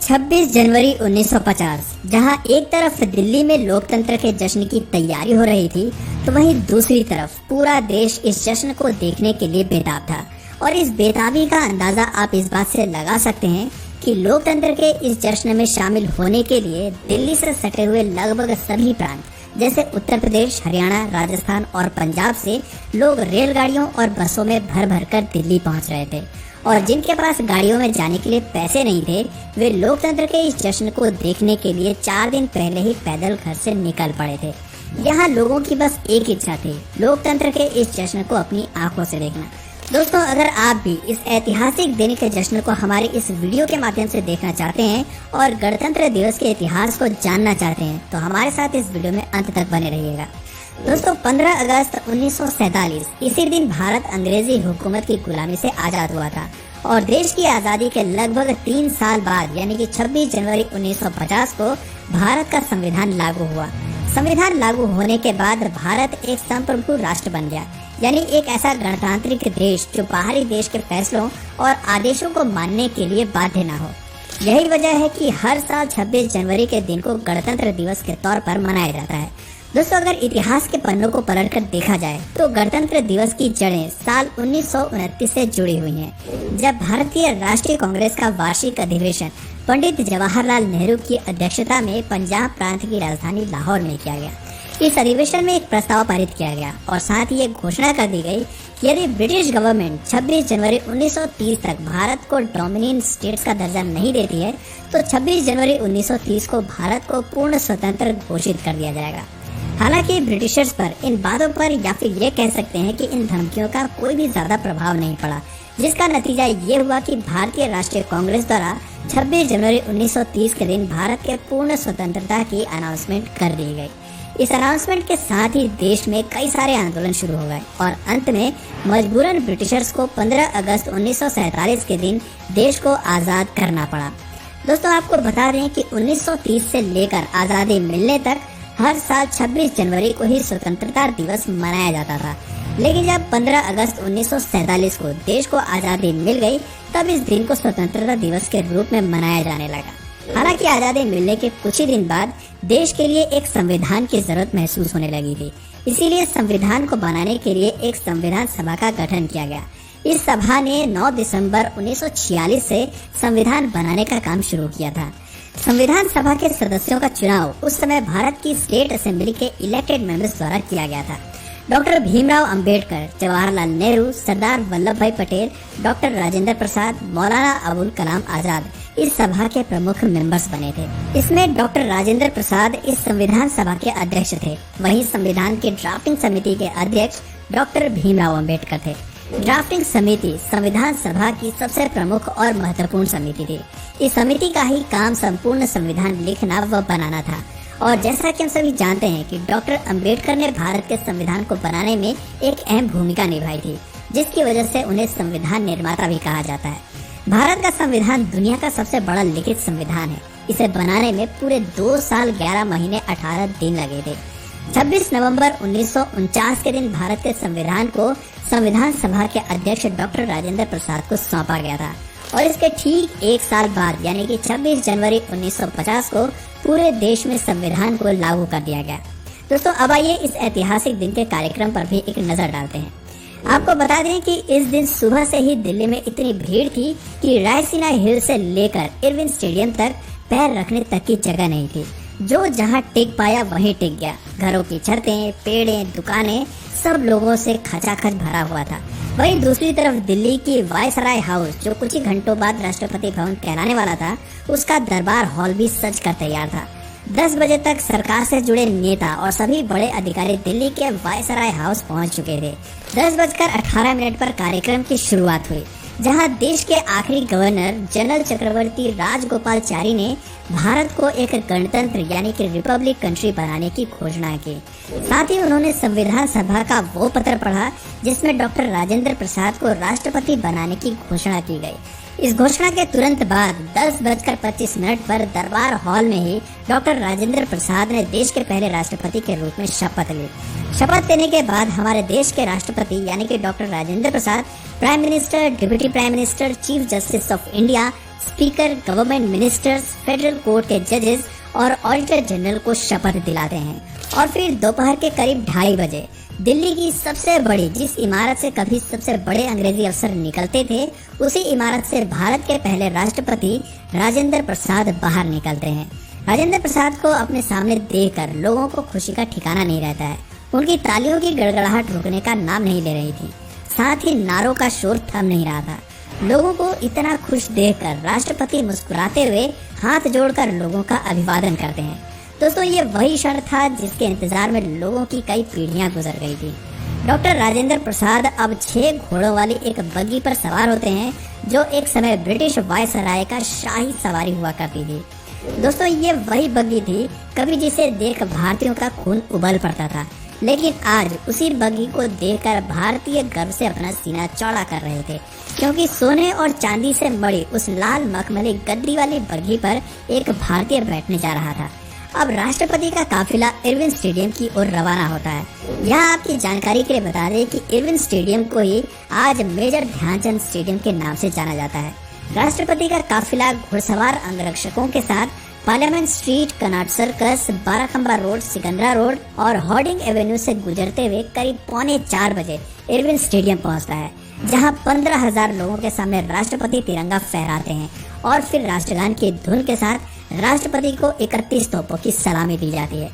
26 जनवरी 1950 जहां एक तरफ दिल्ली में लोकतंत्र के जश्न की तैयारी हो रही थी, तो वहीं दूसरी तरफ पूरा देश इस जश्न को देखने के लिए बेताब था। और इस बेताबी का अंदाजा आप इस बात से लगा सकते हैं कि लोकतंत्र के इस जश्न में शामिल होने के लिए दिल्ली से सटे हुए लगभग सभी प्रांत जैसे उत्तर प्रदेश, हरियाणा, राजस्थान और पंजाब से लोग रेलगाड़ियों और बसों में भर भर कर दिल्ली पहुंच रहे थे। और जिनके पास गाड़ियों में जाने के लिए पैसे नहीं थे, वे लोकतंत्र के इस जश्न को देखने के लिए 4 दिन पहले ही पैदल घर से निकल पड़े थे। यहाँ लोगों की बस एक इच्छा थी, लोकतंत्र के इस जश्न को अपनी आंखों से देखना। दोस्तों, अगर आप भी इस ऐतिहासिक दिन के जश्न को हमारे इस वीडियो के माध्यम से देखना चाहते हैं और गणतंत्र दिवस के इतिहास को जानना चाहते हैं, तो हमारे साथ इस वीडियो में अंत तक बने रहिएगा। दोस्तों, 15 अगस्त 1947 इसी दिन भारत अंग्रेजी हुकूमत की गुलामी से आजाद हुआ था और देश की आजादी के लगभग 3 साल बाद यानी कि 26 जनवरी 1950 को भारत का संविधान लागू हुआ। संविधान लागू होने के बाद भारत एक संप्रभु राष्ट्र बन गया, यानी एक ऐसा गणतांत्रिक देश जो बाहरी देश के फैसलों और आदेशों को मानने के लिए बाध्य न हो। यही वजह है कि हर साल 26 जनवरी के दिन को गणतंत्र दिवस के तौर पर मनाया जाता है। दोस्तों, अगर इतिहास के पन्नों को पलटकर देखा जाए तो गणतंत्र दिवस की जड़ें साल 1929 से जुड़ी हुई हैं, जब भारतीय राष्ट्रीय कांग्रेस का वार्षिक अधिवेशन पंडित जवाहरलाल नेहरू की अध्यक्षता में पंजाब प्रांत की राजधानी लाहौर में किया गया। इस अधिवेशन में एक प्रस्ताव पारित किया गया और साथ ही ये घोषणा कर दी गई कि यदि ब्रिटिश गवर्नमेंट 26 जनवरी 1930 तक भारत को डोमिनियन स्टेट्स का दर्जा नहीं देती है, तो 26 जनवरी 1930 को भारत को पूर्ण स्वतंत्र घोषित कर दिया जाएगा। हालांकि ब्रिटिशर्स पर इन बातों पर या फिर ये कह सकते हैं कि इन धमकियों का कोई भी ज्यादा प्रभाव नहीं पड़ा, जिसका नतीजा ये हुआ कि भारतीय राष्ट्रीय कांग्रेस द्वारा 26 जनवरी 1930 के दिन भारत के पूर्ण स्वतंत्रता की अनाउंसमेंट कर दी गई। इस अनाउंसमेंट के साथ ही देश में कई सारे आंदोलन शुरू हो गए और अंत में मजबूरन ब्रिटिशर्स को 15 अगस्त 1947 के दिन देश को आजाद करना पड़ा। दोस्तों, आपको बता दें कि 1930 से लेकर आजादी मिलने तक हर साल 26 जनवरी को ही स्वतंत्रता दिवस मनाया जाता था, लेकिन जब 15 अगस्त 1947 को देश को आजादी मिल गई, तब इस दिन को स्वतंत्रता दिवस के रूप में मनाया जाने लगा। हालांकि आजादी मिलने के कुछ ही दिन बाद देश के लिए एक संविधान की जरूरत महसूस होने लगी थी, इसीलिए संविधान को बनाने के लिए एक संविधान सभा का गठन किया गया। इस सभा ने 9 दिसंबर 1946 से संविधान बनाने का काम शुरू किया था। संविधान सभा के सदस्यों का चुनाव उस समय भारत की स्टेट असेंबली के इलेक्टेड मेंबर्स द्वारा किया गया था। डॉक्टर भीमराव अंबेडकर, जवाहरलाल नेहरू, सरदार वल्लभ भाई पटेल, डॉक्टर राजेंद्र प्रसाद, मौलाना अबुल कलाम आजाद इस सभा के प्रमुख मेंबर्स बने थे। इसमें डॉक्टर राजेंद्र प्रसाद इस संविधान सभा के अध्यक्ष थे। वहीं संविधान की ड्राफ्टिंग समिति के अध्यक्ष डॉक्टर भीमराव अंबेडकर थे। ड्राफ्टिंग समिति संविधान सभा की सबसे प्रमुख और महत्वपूर्ण समिति थी। इस समिति का ही काम संपूर्ण संविधान लिखना व बनाना था। और जैसा कि हम सभी जानते हैं कि डॉक्टर अंबेडकर ने भारत के संविधान को बनाने में एक अहम भूमिका निभाई थी, जिसकी वजह से उन्हें संविधान निर्माता भी कहा जाता है। भारत का संविधान दुनिया का सबसे बड़ा लिखित संविधान है। इसे बनाने में पूरे 2 साल 11 महीने 18 दिन लगे थे। 26 नवंबर 1949 के दिन भारत के संविधान को संविधान सभा के अध्यक्ष डॉक्टर राजेंद्र प्रसाद को सौंपा गया था और इसके ठीक 1 साल बाद यानी कि 26 जनवरी 1950 को पूरे देश में संविधान को लागू कर दिया गया। दोस्तों, अब आइए इस ऐतिहासिक दिन के कार्यक्रम पर भी एक नजर डालते हैं। आपको बता दें कि इस दिन सुबह से ही दिल्ली में इतनी भीड़ थी कि रायसीना हिल से लेकर इरविन स्टेडियम तक पैर रखने तक की जगह नहीं थी। जो जहां टिक पाया वहीं टिक गया। घरों की छतें, पेड़ें, दुकानें सब लोगों से खचाखच भरा हुआ था। वहीं दूसरी तरफ दिल्ली की वायसराय हाउस, जो कुछ ही घंटों बाद राष्ट्रपति भवन कहलाने वाला था, उसका दरबार हॉल भी सज कर तैयार था। 10 बजे तक सरकार से जुड़े नेता और सभी बड़े अधिकारी दिल्ली के वायसराय हाउस पहुंच चुके थे। 10:18 पर कार्यक्रम की शुरुआत हुई, जहां देश के आखिरी गवर्नर जनरल चक्रवर्ती राजगोपालचारी ने भारत को एक गणतंत्र यानी कि रिपब्लिक कंट्री बनाने की घोषणा की। साथ ही उन्होंने संविधान सभा का वो पत्र पढ़ा जिसमें डॉक्टर राजेंद्र प्रसाद को राष्ट्रपति बनाने की घोषणा की गई। इस घोषणा के तुरंत बाद 10:25 पर दरबार हॉल में ही डॉक्टर राजेंद्र प्रसाद ने देश के पहले राष्ट्रपति के रूप में शपथ ली। शपथ लेने के बाद हमारे देश के राष्ट्रपति यानी कि doctor Rajendra Prasad prime minister, deputy prime minister, chief justice of India, speaker, government ministers, federal court के जजेस और ऑडिटर जनरल को शपथ दिलाते हैं। और फिर दोपहर के करीब 2:30 बजे दिल्ली की सबसे बड़ी, जिस इमारत से कभी सबसे बड़े अंग्रेजी अफसर निकलते थे, उसी इमारत से भारत के पहले राष्ट्रपति राजेंद्र प्रसाद बाहर निकलते हैं। राजेंद्र प्रसाद को अपने सामने देखकर लोगों को खुशी का ठिकाना नहीं रहता है। उनकी तालियों की गड़गड़ाहट रुकने का नाम नहीं ले रही थी, साथ ही नारों का शोर थम नहीं रहा था। लोगों को इतना खुश देखकर राष्ट्रपति मुस्कुराते हुए हाथ जोड़कर लोगों का अभिवादन करते हैं। दोस्तों, ये वही क्षण था जिसके इंतजार में लोगों की कई पीढ़ियां गुजर गई थी। डॉक्टर राजेंद्र प्रसाद अब 6 घोड़ों वाली एक बग्गी पर सवार होते हैं, जो एक समय ब्रिटिश वायसराय का शाही सवारी हुआ करती थी। दोस्तों, ये वही बग्गी थी कभी जिसे देख भारतीयों का खून उबल पड़ता था, लेकिन आज उसी बग्गी को देखकर भारतीय गर्व से अपना सीना चौड़ा कर रहे थे, क्योंकि सोने और चांदी से मड़ी उस लाल मखमली गद्दी वाली बग्गी पर एक भारतीय बैठने जा रहा था। अब राष्ट्रपति का काफिला इरविन स्टेडियम की ओर रवाना होता है। यहाँ आपकी जानकारी के लिए बता दें कि इरविन स्टेडियम को ही आज मेजर ध्यानचंद स्टेडियम के नाम से जाना जाता है। राष्ट्रपति का काफिला घुड़सवार अंगरक्षकों के साथ parliament street, Connaught circus, Barakhamba road, Sikandra road और हॉर्डिंग एवेन्यू से गुजरते हुए करीब 3:45 बजे इरविन स्टेडियम पहुँचता है, जहाँ 15,000 लोगों के सामने राष्ट्रपति तिरंगा फहराते हैं और फिर राष्ट्रगान की धुन के साथ राष्ट्रपति को 31 तोपों की सलामी दी जाती है।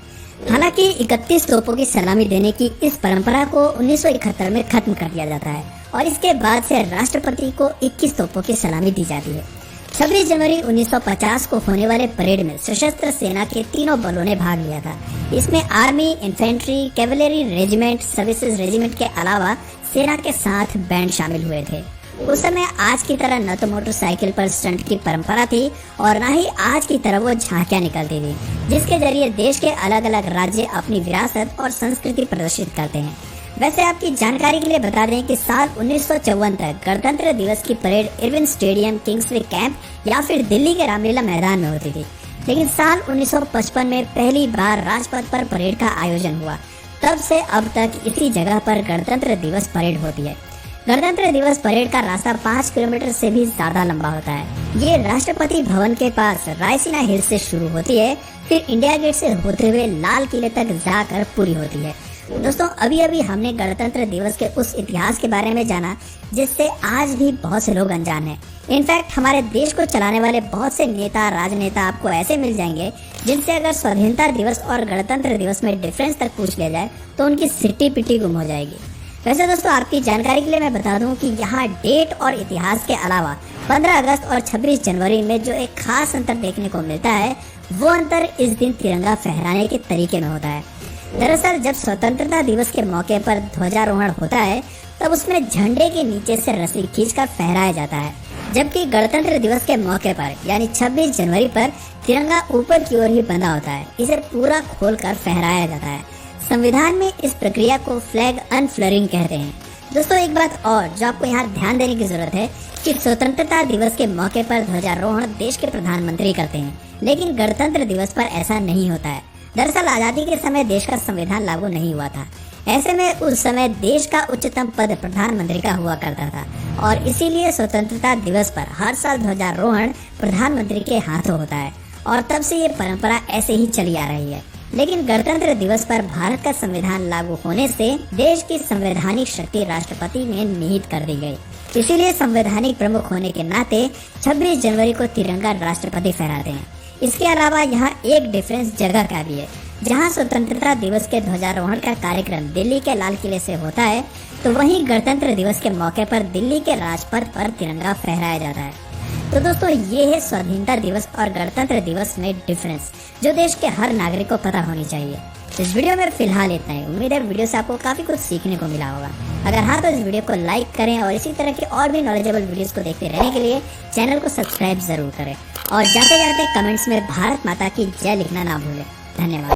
हालांकि 31 तोपों की सलामी देने की इस परंपरा को 1971 में खत्म कर दिया जाता है और इसके बाद से राष्ट्रपति को 21 तोपों की सलामी दी जाती है। 26 जनवरी 1950 को होने वाले परेड में सशस्त्र सेना के तीनों बलों ने भाग लिया था। इसमें army, infantry, cavalry regiment, services regiment के अलावा सेना के साथ बैंड शामिल हुए थे। उस समय आज की तरह न तो मोटरसाइकिल पर स्टंट की परंपरा थी और न ही आज की तरह वो झांकियां निकलती थी, जिसके जरिए देश के अलग अलग राज्य अपनी विरासत और संस्कृति प्रदर्शित करते हैं। वैसे आपकी जानकारी के लिए बता दें कि साल 1954 तक गणतंत्र दिवस की parade Irwin stadium, Kingsway camp या फिर दिल्ली के रामलीला मैदान में होती थी, लेकिन साल 1955 में पहली बार राजपथ पर परेड का आयोजन हुआ। तब से अब तक इसी जगह पर गणतंत्र दिवस परेड होती है। गणतंत्र दिवस परेड का रास्ता 5 किलोमीटर से भी ज्यादा लंबा होता है। ये राष्ट्रपति भवन के पास रायसीना हिल से शुरू होती है, फिर इंडिया गेट से होते हुए लाल किले तक जाकर पूरी होती है। दोस्तों, अभी अभी हमने गणतंत्र दिवस के उस इतिहास के बारे में जाना जिससे आज भी बहुत से लोग अनजान हैं। इनफैक्ट हमारे देश को चलाने वाले बहुत से नेता, राजनेता आपको ऐसे मिल जाएंगे जिनसे अगर स्वाधीनता दिवस और गणतंत्र दिवस में डिफरेंस तक पूछ लिया जाए तो उनकी सिट्टी पिट्टी गुम हो जाएगी। वैसे दोस्तों, आपकी जानकारी के लिए मैं बता दूं कि यहाँ डेट और इतिहास के अलावा 15 अगस्त और 26 जनवरी में जो एक खास अंतर देखने को मिलता है, वो अंतर इस दिन तिरंगा फहराने के तरीके में होता है। दरअसल जब स्वतंत्रता दिवस के मौके पर ध्वजारोहण होता है, तब उसमें झंडे के नीचे से रस्सी खींचकर फहराया जाता है, जबकि गणतंत्र दिवस के मौके पर यानी 26 जनवरी पर तिरंगा ऊपर की ओर ही बंधा होता है। इसे पूरा खोलकर फहराया जाता है। संविधान में इस प्रक्रिया को फ्लैग अनफ्लरिंग कहते हैं। दोस्तों, एक बात और जो आपको यहाँ ध्यान देने की जरूरत है कि स्वतंत्रता दिवस के मौके पर ध्वजारोहण देश के प्रधानमंत्री करते हैं, लेकिन गणतंत्र दिवस पर ऐसा नहीं होता है। दरअसल आजादी के समय देश का संविधान लागू नहीं हुआ था। ऐसे में उस समय देश का उच्चतम पद प्रधानमंत्री का हुआ करता था और इसीलिए स्वतंत्रता दिवस पर हर साल ध्वजारोहण प्रधानमंत्री के हाथों होता है और तब से ये परंपरा ऐसे ही चली आ रही है। लेकिन गणतंत्र दिवस पर भारत का संविधान लागू होने से देश की संवैधानिक शक्ति राष्ट्रपति में निहित कर दी गई। इसीलिए संवैधानिक प्रमुख होने के नाते 26 जनवरी को तिरंगा राष्ट्रपति फहराते हैं। इसके अलावा यहाँ एक डिफरेंस जगह का भी है। जहाँ स्वतंत्रता दिवस के ध्वजारोहण का कार्यक्रम दिल्ली के लाल किले से होता है, तो वहीं गणतंत्र दिवस के मौके पर दिल्ली के राजपथ पर तिरंगा फहराया जाता है। तो दोस्तों, ये है स्वाधीनता दिवस और गणतंत्र दिवस में डिफरेंस, जो देश के हर नागरिक को पता होनी चाहिए। इस वीडियो में फिलहाल इतना ही। उम्मीद है वीडियो से आपको काफी कुछ सीखने को मिला होगा। अगर हाँ, तो इस वीडियो को लाइक करें और इसी तरह के और भी नॉलेजेबल वीडियोस को देखते रहने के लिए चैनल को सब्सक्राइब जरूर करें और जाते जाते कमेंट्स में भारत माता की जय लिखना ना भूलें। धन्यवाद।